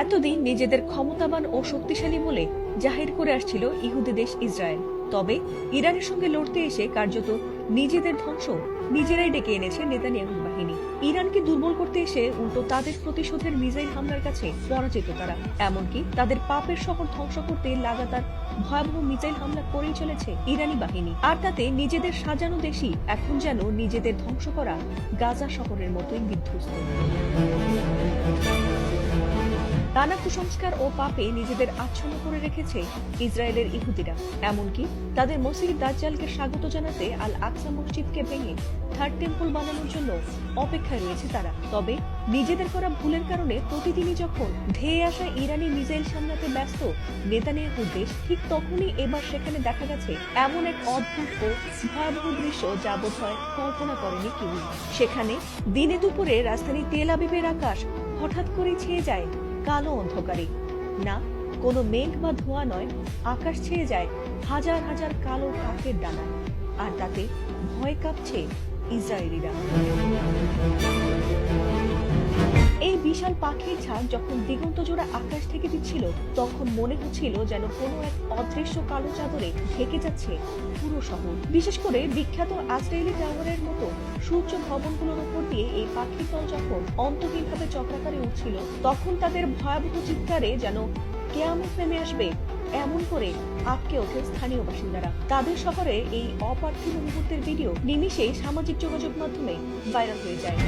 এতদিন নিজেদের ক্ষমতাবান ও শক্তিশালী বলে জাহির করে আসছিল ইহুদি দেশ ইসরায়েল। তবে ইরানের সঙ্গে লড়তে এসে কার্যত নিজেদের ধ্বংস নিজেরাই ডেকে এনেছে নেতানিয়াহু বাহিনী। ইরানকে দুর্বল করতে এসে উল্টো তাদের প্রতিশোধের মিসাইল হামলার কাছে পরাজিত তারা। এমনকি তাদের পাপের শহর ধ্বংস করতে লাগাতার ভয়াবহ মিসাইল হামলা করেই চলেছে ইরানি বাহিনী। আর তাতে নিজেদের সাজানো দেশই এখন যেন নিজেদের ধ্বংস করা গাজা শহরের মতোই বিধ্বস্ত। নানা কুসংস্কার ও পাপে নিজেদের আচ্ছন্ন করে রেখেছে ইসরায়েলের ইহুদিরা। এমনকি তাদের মসিহ দাজ্জালকে স্বাগত জানাতে আল আকসা মসজিদকে ভেঙে থার্ড টেম্পল বানানোর জন্য অপেক্ষায় রয়েছে তারা। তবে নিজেদের করা ভুলের কারণে প্রতিদিনই যখন ধেয়ে আসা ইরানি মিসাইল সামলাতে ব্যস্ত নেতানিয়াহুর দেশ, ঠিক তখনই এবার সেখানে দেখা গেছে এমন এক অদ্ভুত ও ভয়াবহ দৃশ্য যা বোধহয় কল্পনা করেনি কেউ। সেখানে দিনে দুপুরে রাজধানী তেল আবিবের আকাশ হঠাৎ করে ছেয়ে যায় কালো অন্ধকারে। না কোনো মেঘ বা ধোঁয়া নয়, আকাশ ছেয়ে যায় হাজার হাজার কালো কাকের ডানা। আর তাতে ভয় কাঁপছে ইসরায়েলিরা। এই বিশাল পাখির ঝাঁক যখন দিগন্ত জোড়া আকাশ থেকে দিচ্ছিল, তখন মনে হচ্ছিল যেন কোনো এক অদৃশ্য কালো চাদরে ঢেকে যাচ্ছে পুরো শহর। বিশেষ করে বিখ্যাত আজরাইলি টাওয়ারের মতো সূর্য ভবনগুলোর উপর দিয়ে এই পাখির দল যখন অন্তহীনভাবে চক্রাকারে উঠছিল, তখন তাদের ভয়াবহ চিৎকারে যেন কিয়ামত নেমে আসবে এমন করে আটকে ওঠে স্থানীয় বাসিন্দারা। তাদের শহরে এই অপার্থিব মুহূর্তের ভিডিও নিমিষেই সামাজিক যোগাযোগ মাধ্যমে ভাইরাল হয়ে যায়।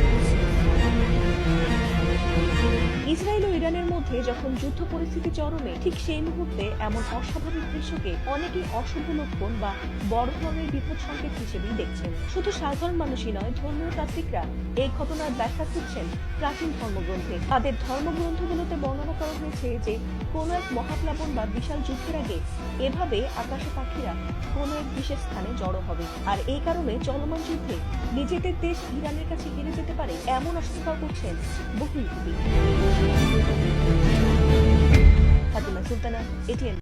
ইসরায়েল ও ইরানের মধ্যে যখন যুদ্ধ পরিস্থিতি চরমে, ঠিক সেই মুহূর্তে এমন অস্বাভাবিক দৃশ্যকে অনেকেই অশুভ লক্ষণ বা বড় ধরনের বিপদ সংকেত হিসেবেই দেখছেন। শুধু সাধারণ মানুষই নয়, ধর্মীয় তাত্ত্বিকরা এই ঘটনার ব্যাখ্যা খুঁজছেন প্রাচীন ধর্মগ্রন্থে। তাদের ধর্মগ্রন্থগুলোতে বর্ণনা করা হয়েছে যে কোনো এক মহাপ্লাবন বা বিশাল যুদ্ধের আগে এভাবে আকাশে পাখিরা কোনো এক বিশেষ স্থানে জড়ো হবে। আর এই কারণে চলমান যুদ্ধে নিজেদের দেশ ইরানের কাছে হেরে যেতে পারে এমন আশঙ্কা করছেন বহু ইহুদি। ফাতিমা সুলতানা, এটিএন।